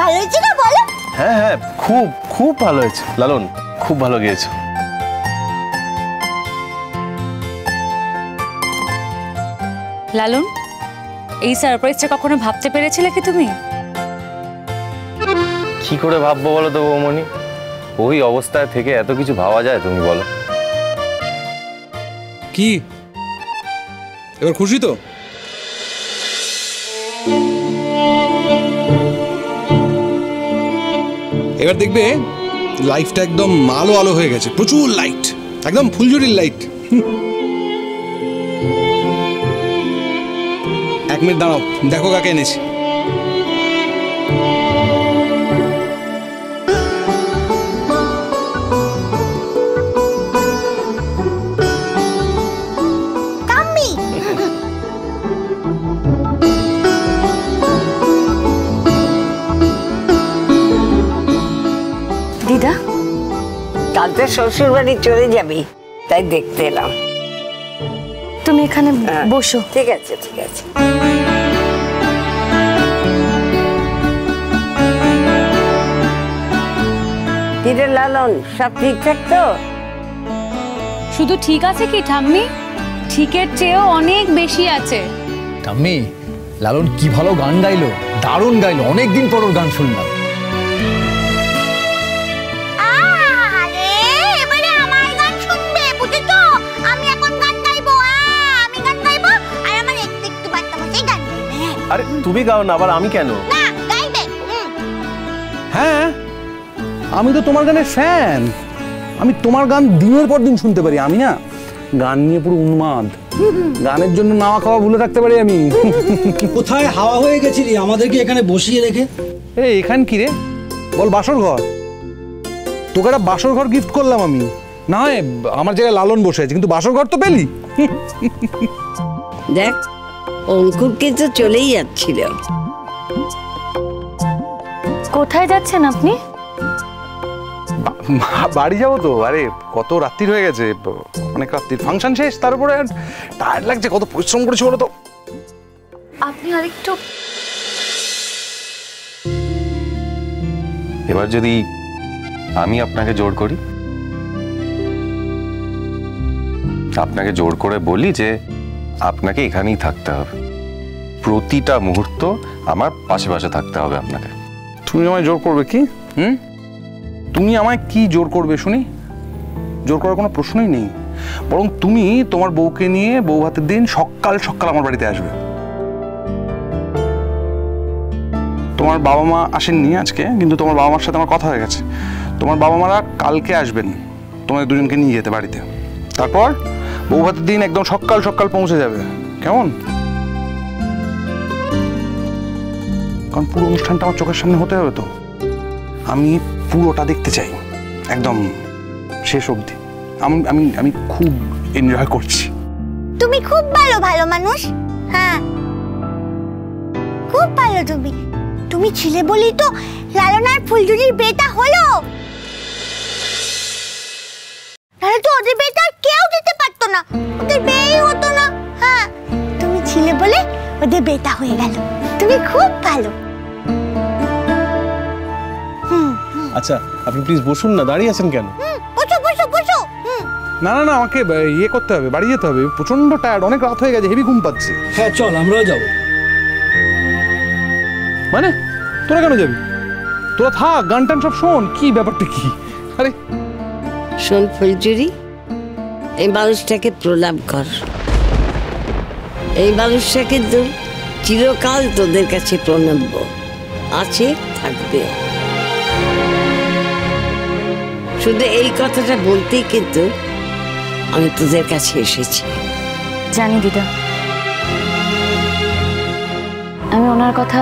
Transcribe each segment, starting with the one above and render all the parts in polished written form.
ভালো হয়েছে না বলো? হ্যাঁ হ্যাঁ, খুব খুব ভালো হয়েছে লালন, খুব ভালো গেয়েছো। লালন, এই সারপ্রাইজটা কখনো ভাবতে পেরেছিলে কি তুমি? কি করে ভাববো বলো তো বৌমনি, ওই অবস্থায় থেকে এত কিছু ভাবা যায় তুমি বলো? কি এবার খুশি তো? এবার দেখবে লাইফটা একদম আলো আলো হয়ে গেছে, প্রচুর লাইট, একদম ফুলঝুরির লাইট। 1 মিনিট দাঁড়াও, দেখো কাকে এনেছি। দিদা, কাল তো শ্বশুর বাড়ি চলে যাবি, তাই দেখতে এলাম। তুমি এখানে বসো। ঠিক আছে ঠিক আছে। কিরে লালন, সব ঠিকঠাক তো? শুধু ঠিক আছে কি ঠাম্মি, ঠিকের চেয়েও অনেক বেশি আছে। ঠাম্মি, লালন কি ভালো গান গাইলো, দারুণ গাইলো, অনেকদিন পর ওর গান শুনলাম। আরে তুমি গাও না, আবার আমি কেন? হ্যাঁ, আমি তো তোমার গানের ফ্যান, আমি তোমার গান দিনের পর দিন শুনতে পারি। আমি না গান নিয়ে পুরো উন্মাদ, গানের জন্য নাওয়া খাওয়া ভুলে রাখতে পারি আমি। কোথায় হাওয়া হয়ে গেছিলি আমাদেরকে এখানে বসিয়ে রেখে? এই এখান কি রে বল, বাসর ঘর। তোকে একটা বাসর ঘর গিফট করলাম আমি, না হয় আমার জায়গায় লালন বসে আছে, কিন্তু বাসর ঘর তো পেলি। দেখ, অঙ্কুর কিন্তু চলেই যাচ্ছিল। কোথায় যাচ্ছেন আপনি? বাড়ি যাবো তো। আরে কত রাত্রির হয়ে গেছে, অনেক রাত্রির, ফাংশন শেষ, তার উপরে টায়ার্ড লাগছে, কত পরিশ্রম করেছি বলো তো। আপনি আরেকটু। এবার যদি আমি আপনাকে জোর করি, আপনাকে জোর করে বলি যে আপনাকে এখানেই থাকতে হবে, প্রতিটা মুহূর্ত আমার পাশে পাশে থাকতে হবে আপনাকে। তুমি আমায় জোর করবে কি? তুমি আমায় কি জোর করবে শুনি? জোর করার কোনো প্রশ্নই নেই, বরং তুমি তোমার বউকে নিয়ে বউ ভাতের দিন সকাল সকাল আমার বাড়িতে আসবে। তোমার বাবা মা আসেননি আজকে, কিন্তু তোমার বাবা মার সাথে আমার কথা হয়ে গেছে। তোমার বাবা মারা কালকে আসবেন তোমাদের দুজনকে নিয়ে যেতে বাড়িতে। তারপর বউ ভাতের দিন একদম সকাল সকাল পৌঁছে যাবে, কেমন? কারণ পুরো অনুষ্ঠানটা আমার চোখের সামনে হতে হবে তো, আমি পুরোটা দেখতে চাই, একদম শেষ অবধি। আমি আমি খুব এনজয় করছি। তুমি খুব ভালো ভালো মানুষ, হ্যাঁ খুব ভালো। তুমি ছিলে বলি তো লালন আর ফুলঝুরির বিয়েটা হলো, তাহলে তো ওদের বিয়েটা কেউ দিতে পারতো না, ওদের বিয়েই হতো না। হ্যাঁ, তুমি ছিলে বলে ওদের বিয়েটা হয়ে গেল। তুমি খুব ভালো। আচ্ছা আপনি প্লিজ বসুন না, দাঁড়িয়ে আছেন কেন? বসো বসো বসো। না না না, আমাকে ইয়ে করতে হবে, বাড়ি যেতে হবে, প্রচন্ড টায়ার্ড, অনেক রাত হয়ে গেছে, হেভি ঘুম পাচ্ছে। হ্যাঁ চল, আমরাও যাবো। মানে তোরা কেন যাবি? তোরা থাক, গান টান সব শোন। কি ব্যাপারটা কি? আরে শোন ফুলঝুরি, এই মানুষটাকে প্রণাম কর। এই মানুষটা কিন্তু চিরকাল তোদের কাছে প্রণম্য আছে, থাকবে। শুধু এই কথাটা বলতেই কিন্তু আমি তোদের কাছে এসেছি। জানি দিদা, আমি ওনার কথা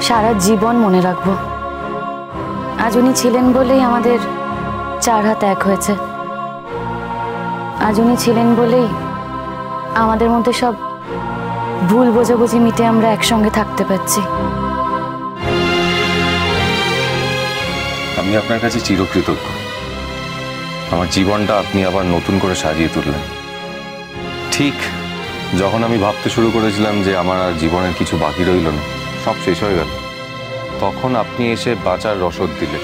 সারা জীবন মনে রাখবো। আজ উনি ছিলেন বলেই আমাদের 4 হাত এক হয়েছে। আজ উনি ছিলেন বলেই আমাদের মধ্যে সব ভুল বোঝাবুঝি মিটে আমরা একসঙ্গে থাকতে পারছি। আমি আপনার কাছে চিরকৃতজ্ঞ। আমার জীবনটা আপনি আবার নতুন করে সাজিয়ে তুললেন। ঠিক যখন আমি ভাবতে শুরু করেছিলাম যে আমার আর জীবনের কিছু বাকি রইল না, সব শেষ হয়ে গেল, তখন আপনি এসে বাঁচার রসদ দিলেন।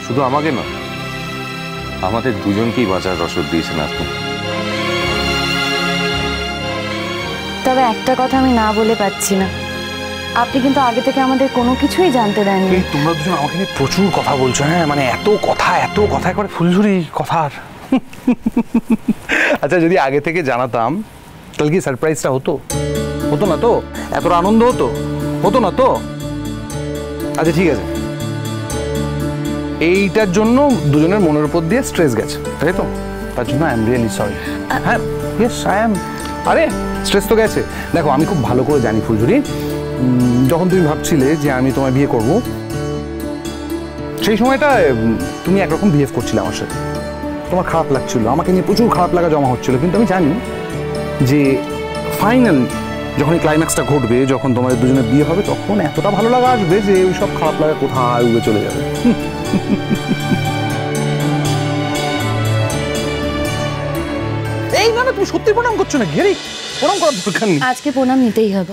শুধু আমাকে না, আমাদের দুজনকেই বাঁচার রসদ দিয়েছেন আপনি। তবে একটা কথা আমি না বলে পাচ্ছি না, আপনি কিন্তু আগে থেকে আমাদের কোনো কিছুই জানতে দেননি। তোমরা দুজন আমাকে নিয়ে প্রচুর কথা বলছো, হ্যাঁ মানে এত কথা করে ফুলঝুরি কথার। আচ্ছা যদি আগে থেকে জানাতাম তাহলে কি সারপ্রাইজটা হতো না তো? এতটা আনন্দ হতো না তো? আচ্ছা ঠিক আছে, এইটার জন্য দুজনের মনের উপর দিয়ে স্ট্রেস গেছে, তাই তো? তার জন্য আই এম রিয়েলি সরি। হ্যাঁ ইয়েস আই এম। আরে স্ট্রেস তো গেছে। দেখো আমি খুব ভালো করে জানি ফুলঝুরি, যখন তুমি ভাবছিলে যে আমি তোমায় বিয়ে করব, সেই সময়টা তুমি একরকম বিহেভ করছিলে আমার সাথে, তোমার খারাপ লাগছিল, আমাকে নিয়ে প্রচুর খারাপ লাগা জমা হচ্ছিল। কিন্তু আমি জানি যে ফাইনাল যখন এই ক্লাইম্যাক্সটা ঘটবে, যখন তোমাদের দুজনের বিয়ে হবে, তখন এতটা ভালো লাগা আসবে যে ওই সব খারাপ লাগা কোথায় উড়ে চলে যাবে। এই না তুমি সত্যি প্রণাম করছো না ঘেরি? প্রণাম করার দরকার নেই, আজকে প্রণাম নিতেই হবে।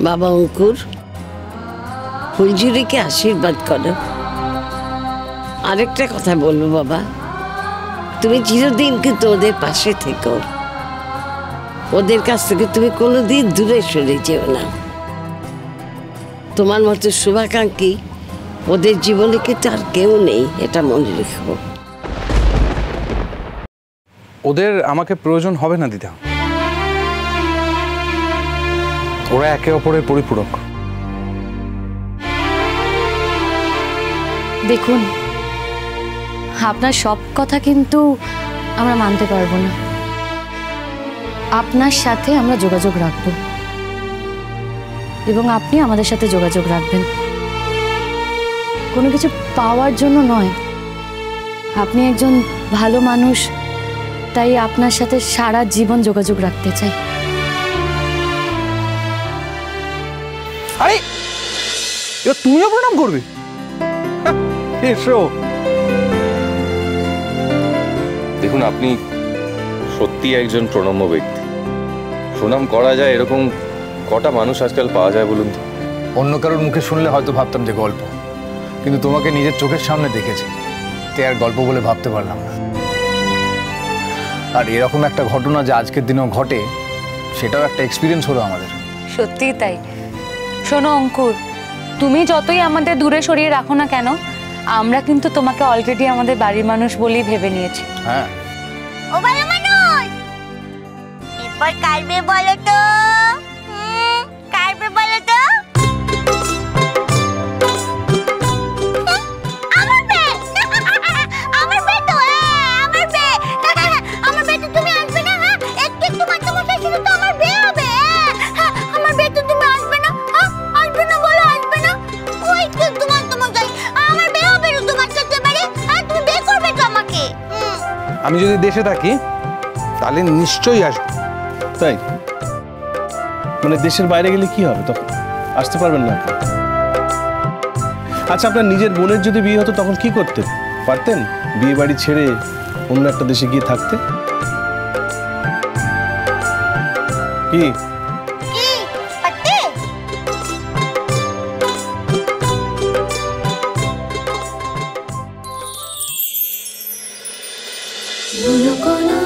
বাবা অঙ্কুর, ফুলঝুরিকে আশীর্বাদ করো। আরেকটা কথা বলবো বাবা, তুমি চিরদিন কিন্তু ওদের পাশে থেকো, ওদের কাছ থেকে তুমি কোনোদিন দূরে সরে যেও না। তোমার মতো শুভাকাঙ্ক্ষী ওদের জীবনে কিন্তু আর কেউ নেই, এটা মনে রেখো। ওদের আমাকে প্রয়োজন হবে না দিদা, ওরা একে অপরের পরিপূরক। দেখুন, আপনার সব কথা কিন্তু আমরা মানতে পারবো না। আপনার সাথে আমরা যোগাযোগ রাখব এবং আপনি আমাদের সাথে যোগাযোগ রাখবেন, কোনো কিছু পাওয়ার জন্য নয়। আপনি একজন ভালো মানুষ, তাই আপনার সাথে সারা জীবন যোগাযোগ রাখতে চাই। আরে এবার তুমিও প্রণাম করবে? এসো। দেখুন, আপনি সত্যি একজন প্রণম্য ব্যক্তি। প্রণাম করা যায় এরকম কটা মানুষ আজকাল পাওয়া যায় বলুন তো? অন্য কারোর মুখে শুনলে হয়তো ভাবতাম যে গল্প, কিন্তু তোমাকে নিজের চোখের সামনে দেখেছি, তে আর গল্প বলে ভাবতে পারলাম না। আর এরকম একটা ঘটনা যে আজকের দিনেও ঘটে, সেটাও একটা এক্সপিরিয়েন্স হলো আমাদের। সত্যিই তাই। শোনো অঙ্কুর, তুমি যতই আমাদের দূরে সরিয়ে রাখো না কেন, আমরা কিন্তু তোমাকে অলরেডি আমাদের বাড়ির মানুষ বলেই ভেবে নিয়েছি। হ্যাঁ। ও ভালো মানুষ, এরপর কারবে বলো তো, কারবে বলো তো। আমার বে, আমার বে তো, আমার বে, আমার বে তো তুমি আসবে না? একটু মাথা মশাই শুধু তো আমার বে হবে। আমার বে তো তুমি আসবে না? আসবে না বলো, আসবে না? ওই তো তোমার মশাই, আমার বে হবে না তোমার সাথে বাড়ি। তুমি বে করবে তো আমাকে। আমি যদি দেশে থাকি তাহলে নিশ্চয়ই আসবো। তাই? মানে দেশের বাইরে গেলে কি হবে তখন? আসতে পারবেন না? আচ্ছা, আপনার নিজের বোনের যদি বিয়ে হতো তখন কি করতেন? পারতেন বিয়ে বাড়ি ছেড়ে অন্য একটা দেশে গিয়ে থাকতে? কি পারতে? বলো কোনা